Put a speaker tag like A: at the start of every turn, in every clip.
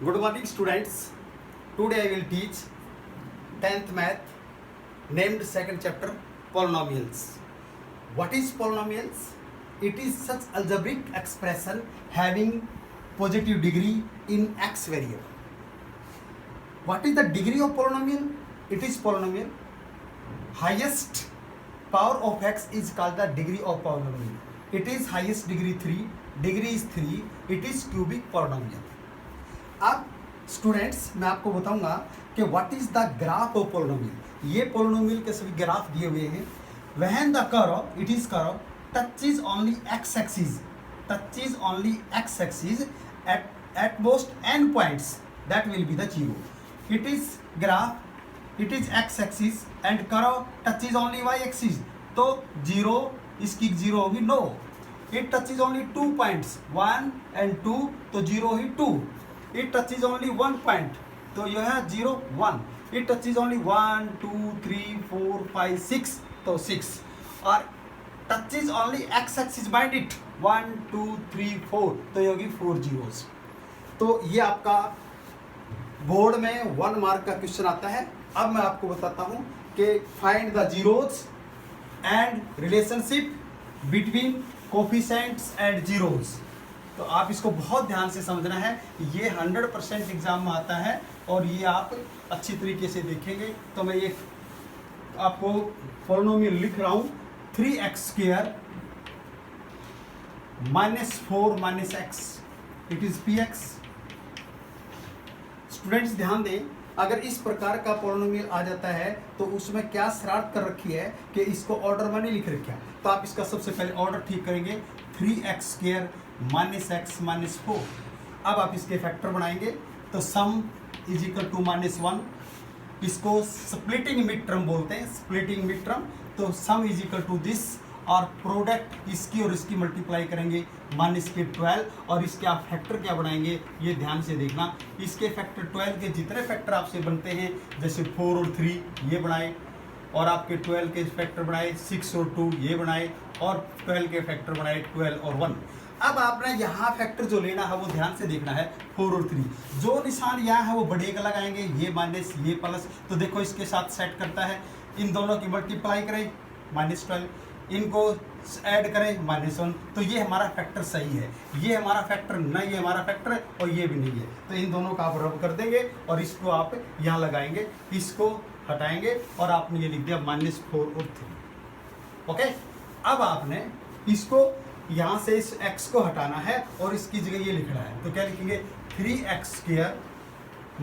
A: Good morning students. Today I will teach 10th math named second chapter polynomials. What is polynomials? It is such algebraic expression having positive degree in x variable. What is the degree of polynomial? It is polynomial. Highest power of x is called the degree of polynomial. It is highest degree 3. Degree is 3. It is cubic polynomial. अब students मैं आपको बताऊंगा कि what is the graph of polynomial. ये polynomial के सभी graph दिए हुए हैं. When the curve it is curve touches only x axis at most n points that will be the zero. It is graph, it is x axis and curve touches only y axis, तो zero इसकी zero होगी no. It touches only 2 points 1 and 2, तो zero ही 2. It touches only 1 point, तो यह है 0 1. It touches only 1 2 3 4 5 6, तो 6. और touches only x axis bind it 1 2 3 4, तो ये होगी 4 zeros. तो ये आपका बोर्ड में 1 मार्क का क्वेश्चन आता है. अब मैं आपको बताता हूं कि find the zeros and relationship between coefficients and zeros. तो आप इसको बहुत ध्यान से समझना है. ये 100% एग्जाम में आता है और ये आप अच्छी तरीके से देखेंगे. तो मैं ये आपको पोलिनोमियल लिख रहा हूं 3x² -4 - x, it is px. Students ध्यान दें, अगर इस प्रकार का पोलिनोमियल आ जाता है तो उसमें क्या शरारत कर रखी है कि इसको ऑर्डर में नहीं लिख रखा. तो आप इसका सबसे पहले ऑर्डर ठीक करेंगे. 3x² -x -4. अब आप इसके फैक्टर बनाएंगे तो सम इज इक्वल टू -1. इसको स्प्लिटिंग मिड टर्म बोलते हैं, स्प्लिटिंग मिड टर्म. तो sum is equal to this और प्रोडक्ट इसकी और इसकी मल्टीप्लाई करेंगे -12. और इसके आप फैक्टर क्या बनाएंगे ये ध्यान से देखना. इसके फैक्टर 12 के जितने फैक्टर आपसे बनते हैं जैसे 4 और 3 ये बनाए, और आपके 12 के फैक्टर बनाए 6 और 2 ये बनाए, और 12 के फैक्टर बनाए 12 और 1. अब आपने यहाँ फैक्टर जो लेना है वो ध्यान से देखना है 4 और 3. जो निशान यहाँ है वो बड़े का लगाएंगे, ये माइनस ये प्लस. तो देखो इसके साथ सेट करता है. इन दोनों की मल्टीप्लाई करें -12, इनको ऐड करें -1. तो ये हमारा फैक्टर सही है. ये हमारा फैक्टर नहीं है, हमारा फैक्टर है, और ये भी नहीं है. तो इन दोनों का आप रब कर देंगे और इसको आप यहाँ लगाएंगे, इसको हटाएंगे और आपने ये लिख दिया -4 और 3. ओके. अब आपने इसको यहाँ से इस x को हटाना है और इसकी जगह ये लिखना है. तो क्या लिखेंगे 3x²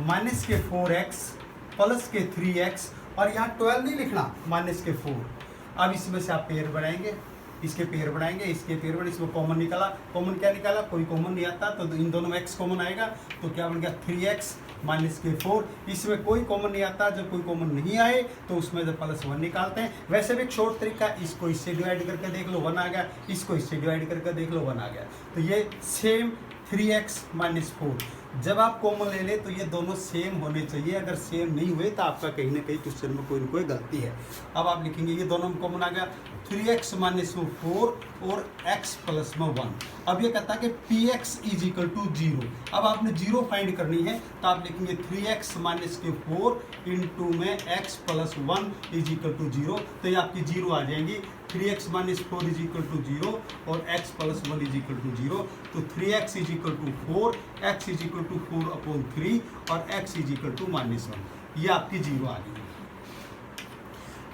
A: -4x + 3x, और यहाँ 12 नहीं लिखना, -4. अब इसमें से आप पेयर बनाएंगे, इसके पेयर बनाएंगे, इसके पेयर बनाएंगे. इसमें कॉमन निकाला. कॉमन क्या निकाला? कोई कॉमन नहीं आता, तो इन दोनों में x कॉमन आएगा. तो क्या बन गया 3x -4. इसमें कोई कॉमन नहीं आता, जब कोई कॉमन नहीं आए तो उसमें से +1 निकालते हैं. वैसे भी एक शॉर्ट तरीका, इसको इससे डिवाइड करके देख लो 1 आ गया, इसको इससे डिवाइड करके देख लो 1 आ गया. तो ये सेम 3x -4. जब आप कॉमन ले ले तो ये दोनों सेम होने चाहिए. अगर सेम नहीं हुए तो आपका कहीं ना कहीं क्वेश्चन में कोई ना कोई गलती है. अब आप लिखेंगे ये दोनों में कॉमन आ गया 3x -4 और x + 1. अब ये कहता है कि px = 0. अब आपने 0 फाइंड करनी है, तो आप लिखेंगे 3x -4 इंटू में x + 1 = 0. तो ये आपकी 0 आ जाएंगी. 3x - 4 = 0 और x + 1 = 0. तो 3x = 4, x = 4/3 और x = -1. ये आपकी 0 आ गई.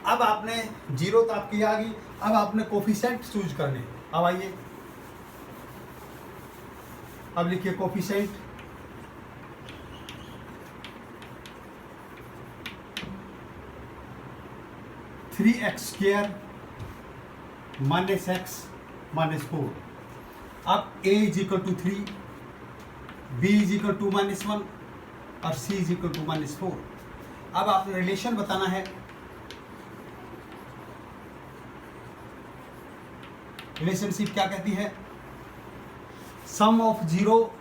A: अब आपने 0 तो आपकी आ गई. अब आपने कोफिशिएंट चूज करने. अब आइए, अब लिखिए कोफिशिएंट. (3x² -x -4). अब a = 3, b = -1 और c = -4. अब आपने रिलेशन बताना है. रिलेशनशिप क्या कहती है? सम ऑफ जीरो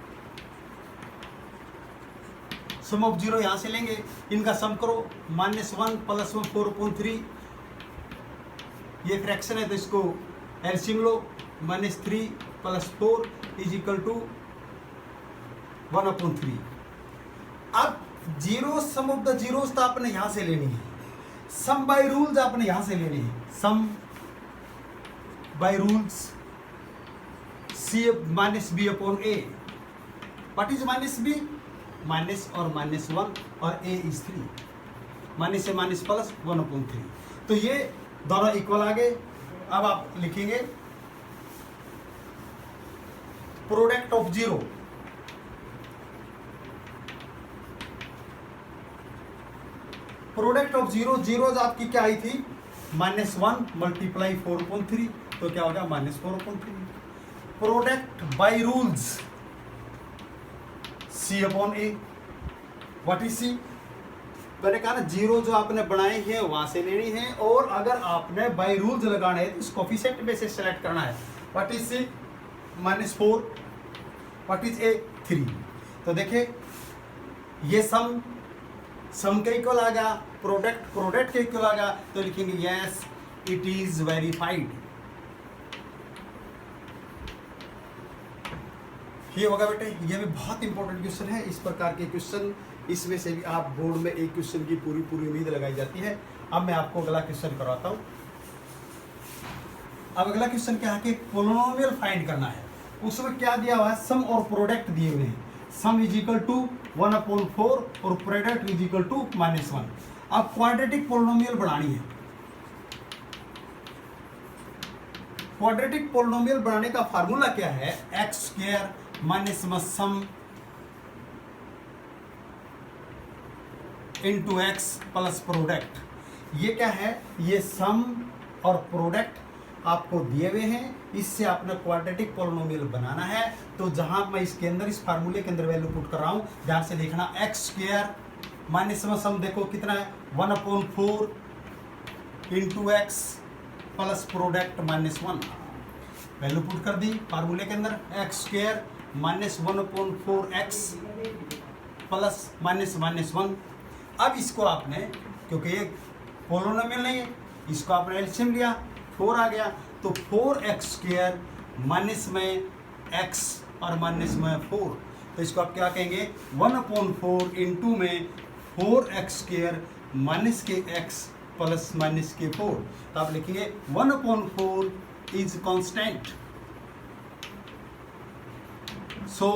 A: यहां से लेंगे, इनका सम करो. -1 + 1 4/3. ये फ्रैक्शन है तो इसको एलसीएम लो. -3 + 4 = 1/3. अब zero sum of the zeros तो आपने यहां से लेनी है, सम बाय रूल्स आपने यहां से लेनी है, sum by rules C minus B upon A. What is minus B? Minus और माइनस वन और ए इज 3, माइनस से माइनस प्लस 1/3। तो ये दोनों इक्वल आ गए। अब आप लिखेंगे product of zero, product of zero, zero आपकी क्या आई थी? -1 मल्टीप्लाई 4/3, तो क्या हो गया? -4/3। Product by rules C upon A. What is C? मैंने कहा ना जीरो जो आपने बनाए हैं वहां से लेनी है, और अगर आपने बाय रूल्स लगाना है तो इस कोफिशिएंट में से सेलेक्ट करना है। What is C? -4। What is A? 3। तो देखिए ये सम के इक्वल आ गया, प्रोडक्ट के इक्वल आ गया, तो लिखेंगे यस इट इज वेरीफाइड। ये होगा बेटे, ये भी बहुत इंपॉर्टेंट क्वेश्चन है। इस प्रकार के क्वेश्चन, इसमें से भी आप बोर्ड में एक क्वेश्चन की पूरी उम्मीद लगाई जाती है। अब मैं आपको अगला क्वेश्चन करवाता हूं। अब अगला क्वेश्चन क्या है कि पोलिनोमियल फाइंड करना है। उसमें क्या दिया हुआ है? सम और प्रोडक्ट दिए हुए हैं। सम इज इक्वल टू 1/4 और प्रोडक्ट इज इक्वल टू -1। अब क्वाड्रेटिक पोलिनोमियल बनानी है। क्वाड्रेटिक पोलिनोमियल बनाने का फार्मूला क्या है? x² minus sum into x plus product. ये क्या है? ये सम और प्रोडक्ट आपको दिए हुए हैं, इससे आपने क्वाड्रेटिक पोलिनोमियल बनाना है। तो जहां मैं इसके अंदर, इस फार्मूले के अंदर वैल्यू पुट कर रहा हूं, ध्यान से देखना। x² माइनस सम देखो कितना है? 1/4 into x plus product -1। Value put कर दी फार्मूले के अंदर। x² minus 1/4x plus -1। अब इसको आपने, क्योंकि ये पोलिनोमियल नहीं है, इसको आपने एलसीएम लिया, 4 आ गया। तो 4x² माइनस में x और माइनस में 4, तो इसको आप क्या कहेंगे? 1/4 इंटू में 4x² माइनस के x प्लस माइनस के 4। तो आप लिखेंगे 1/4 is constant, so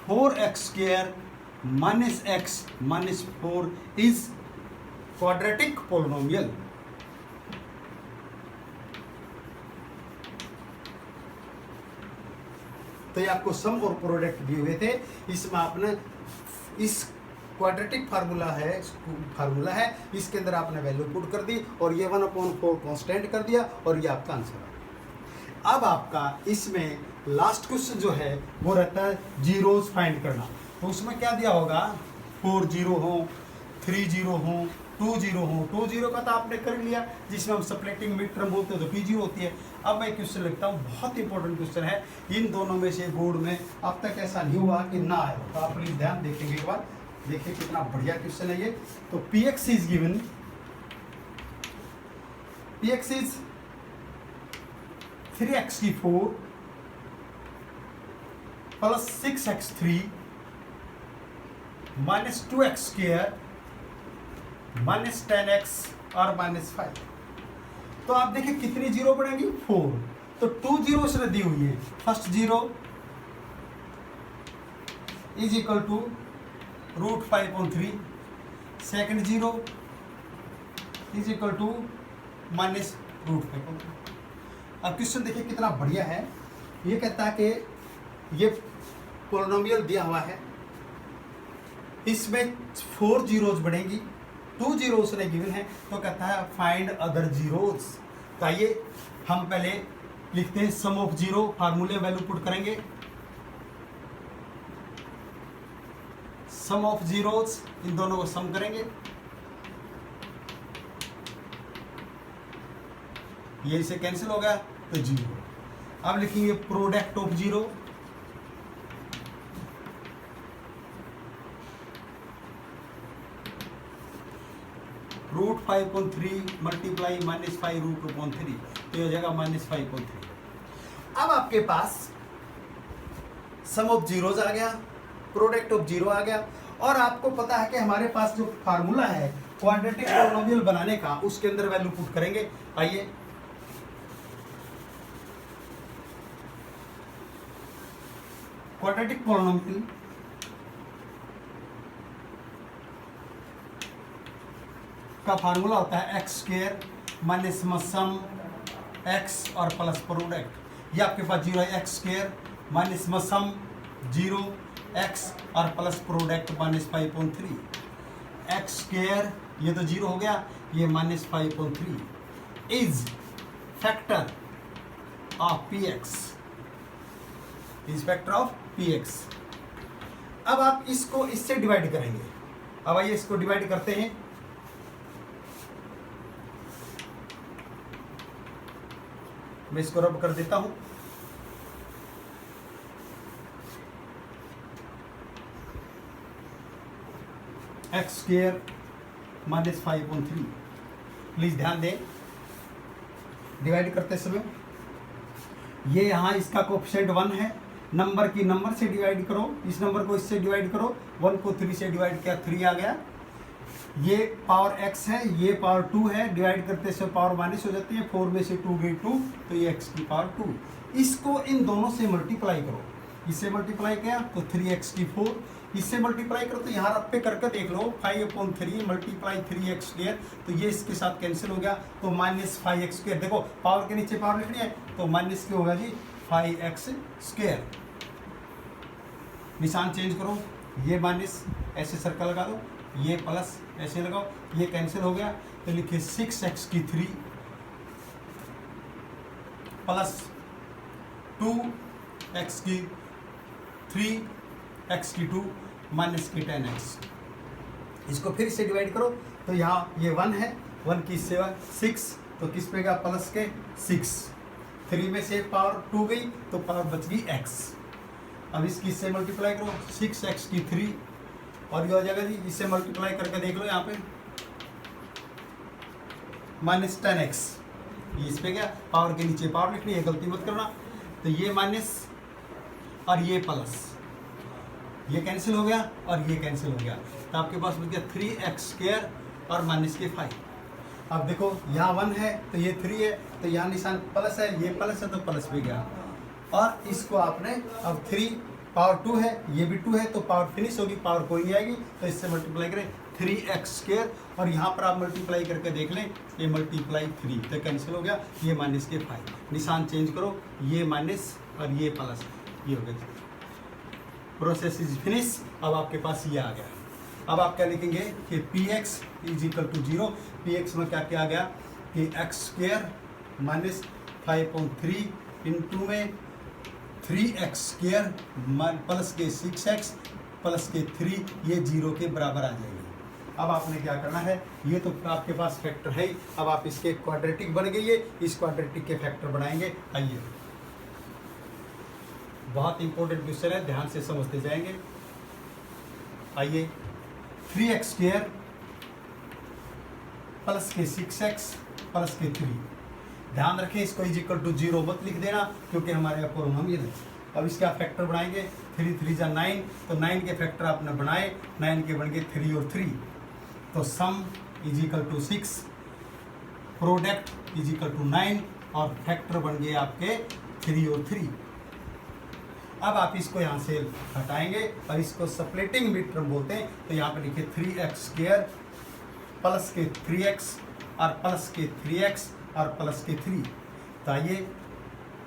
A: 4x² minus x minus 4 is quadratic polynomial. तो ये आपको सम और प्रोडक्ट दिए हुए थे। इसमें आपने इस क्वाड्रेटिक फार्मूला है, इसके अंदर आपने वैल्यू पुट कर दी और ये 1/4 कांस्टेंट कर दिया, और ये आपका आंसर है। अब आपका इसमें लास्ट क्वेश्चन जो है वो रहता है जीरोस फाइंड करना। तो उसमें क्या दिया होगा? 4 जीरो हो, 3 जीरो हो, 2 जीरो हो। 2 जीरो का तो आपने कर लिया, जिसमें हम सब्ट्रैक्टिंग मिड टर्म बोलते हैं, तो P0 होती है। अब मैं क्वेश्चन लिखता हूँ, बहुत इंपॉर्टेंट क्वेश्चन है। इन दोनों में से बोर्ड में अब तक ऐसा नहीं हुआ कि ना आए, तो आप प्लीज ध्यान देखेंगे एक बार। देखिए कितना बढ़िया क्वेश्चन है ये। तो Px is given, Px is 3x4 plus 6x3 minus 2x² minus 10x और -5। तो आप देखिए कितनी जीरो बढ़ेंगी? 4। तो 2 जीरो इसने दी हुई है। First zero is equal to √5/3, second zero is equal to -√5/3। अब क्वेश्चन देखिए कितना बढ़िया है। ये कहता है कि ये पोलिनोमियल दिया हुआ है, इसमें 4 जीरोज बढ़ेंगी, 2 जीरोस ने गिवन है, तो कहता है फाइंड अदर जीरोस। तो आइए हम पहले लिखते हैं सम ऑफ जीरो, फार्मूले वैल्यू पुट करेंगे। सम ऑफ जीरोस, इन दोनों को सम करेंगे, ये इसे कैंसिल हो गया तो जीरो। अब लिखेंगे प्रोडक्ट ऑफ जीरो, √5/3 मल्टीप्लाई -5√2/3, तो ये हो जाएगा -5/3। अब आपके पास सम ऑफ जीरोज आ गया, प्रोडक्ट ऑफ जीरो आ गया। और आपको पता है कि हमारे पास जो फार्मूला है क्वाड्रेटिक पॉलिनोमियल बनाने का, उसके अंदर वैल्यू पुट करेंगे। आइए, क्वाड्रेटिक पॉलिनोमियल का फार्मूला होता है X square minus sum X और प्लस प्रोडक्ट। ये आपके पास जीरो है, X square minus sum zero X और plus product minus 5.3। X square ये तो जीरो हो गया, ये minus 5.3 is factor of P X, is factor of P X. अब आप इसको इससे डिवाइड करेंगे। अब आइए इसको डिवाइड करते हैं। मैं इसको रब कर देता हूं। एक्स स्क्वायर माइनस 5.3, प्लीज ध्यान दें डिवाइड करते समय ये यहाँ इसका कोएफिशिएंट 1 है, नंबर की नंबर से डिवाइड करो, इस नंबर को इससे डिवाइड करो, 1 को 3 से डिवाइड किया 3 आ गया। ये पावर x है, ये पावर 2 है, डिवाइड करते से पावर माइनस हो जाती है, 4 में से 2 गई 2, तो ये x की पावर 2। इसको इन दोनों से मल्टीप्लाई करो, इससे मल्टीप्लाई किया तो 3x की 4, इससे मल्टीप्लाई करो तो यहाँ रब पे करके देख लो 5/3 मल्टीप्लाई 3x स्क्वायर, तो ये इसके साथ कैंसिल हो गया, तो माइनस 5x स्क्वायर। देखो पावर के नीचे पावर लिखनी है तो माइनस क्या होगा जी 5x स्क्वायर। निशान चेंज करो, ये माइनस ऐसे सर्कल लगा दो, ये प्लस ऐसे लगाओ, ये कैंसिल हो गया तो लिखिए 6x की 3 प्लस 2x की 3 x की 2 माइनस की 10x। इसको फिर से डिवाइड करो तो यहाँ ये 1 है, 1 की 7 6, तो किस पे गया प्लस के 6, 3 में से पावर 2 गई तो पावर बच गई x। अब इसकी इससे मल्टीप्लाई करो 6x की 3 और ये हो जाएगा जी, इससे मल्टीप्लाई करके देख लो यहाँ पे माइनस 10x, इस पे क्या पावर के नीचे पावर लिखनी है, गलती मत करना। तो ये माइनस और ये प्लस, ये कैंसिल हो गया और ये कैंसिल हो गया, तो आपके पास बच गया 3x स्क्वायर और माइनस के 5। अब देखो यहाँ 1 है तो ये 3 है, तो यहाँ निशान प्लस है, ये प्लस है तो प्लस भी गया। और इसको आपने अब 3 पावर 2 है, ये भी 2 है, तो पावर फिनिश होगी, पावर कोई नहीं आएगी, तो इससे मल्टीप्लाई करें 3x स्क्वायर और यहाँ पर आप मल्टीप्लाई करके देख लें, ये मल्टीप्लाई 3 तो कैंसिल हो गया, ये माइनस के 5। निशान चेंज करो, ये माइनस और ये प्लस, ये हो गया। Process is finish. अब आपके पास ये आ गया। अब आप क्या लिखेंगे कि px is equal to 0। px में क्या क्या आ गया कि x स्क्वायर माइनस 5.3 इंटू में 3x स्क्वायर प्लस के 6x प्लस के 3, ये 0 के बराबर आ जाएगी। अब आपने क्या करना है, ये तो आपके पास फैक्टर है ही, अब आप इसके क्वाड्रेटिक बन गई है, इस क्वाड्रेटिक के फैक्टर बनाएंगे। आइए, बहुत इंपॉर्टेंट क्वेश्चन है, ध्यान से समझते जाएंगे। आइए, 3x स्क्वायर प्लस के 6x प्लस के 3, ध्यान रखें इसको इज इक्वल टू 0 मत लिख देना क्योंकि हमारे यहाँ पॉलिनोमियल है। अब इसका फैक्टर बनाएंगे, 3 3 जा 9, तो 9 के फैक्टर आपने बनाए, 9 के बन गए 3 और 3, तो sum is equal to 6, product is equal to 9 और फैक्टर बन गए आपके 3 और 3। अब आप इसको यहाँ से हटाएंगे और इसको सप्लिटिंग मिड टर्म बोलते हैं, तो यहाँ पे लिखिए 3x स्क्वायर प्लस के 3x और प्लस के 3x और प्लस के 3, तो आइए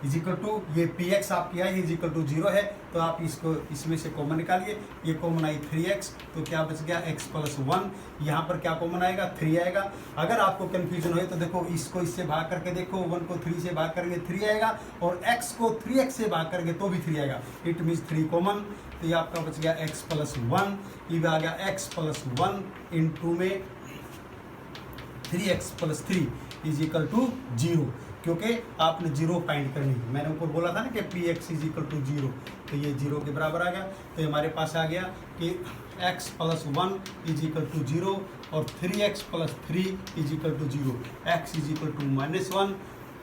A: इज इक्वल टू ये px आपकी आई इज इक्वल टू 0 है, तो आप इसको इसमें से कॉमन निकालिए, ये कॉमन आई 3x, तो क्या बच गया x प्लस 1, यहाँ पर क्या कॉमन आएगा 3 आएगा। अगर आपको कन्फ्यूजन हो तो देखो इसको इससे भाग करके देखो, 1 को 3 से भाग करके 3 आएगा और x को 3x से भाग करके तो भी 3 आएगा, इट मीन्स 3 कॉमन, तो ये आपका बच गया x प्लस 1, ये आ गया x प्लस 1 इंटू में 3x plus 3 is equal to 0, क्योंकि आपने 0 फाइंड करनी है। मैंने ऊपर बोला था ना कि px इज इक्वल टू 0, तो ये 0 के बराबर आ गया, तो हमारे पास आ गया कि x plus 1 is equal to 0 और 3x plus 3 is equal to 0, x is equal to -1,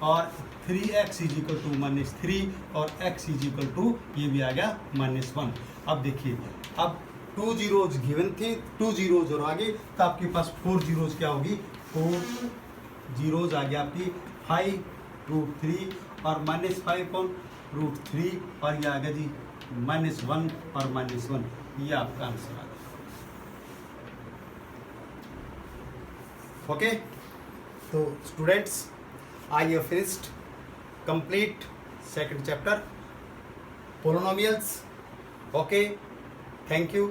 A: और 3x इज इक्वल टू -3 और x इज इक्वल टू ये भी आ गया -1। अब देखिए, अब 2 जीरोज गिवन थे, 2 जीरोज और आगे तो आपके पास 4 जीरोज क्या होगी, 4 जीरोज आ गया आपकी 5√3 और -5/√3 और ये आ गया जी -1 और -1, ये आपका आंसर आ गया। ओके, तो students, I have finished complete second chapter polynomials. Okay, thank you.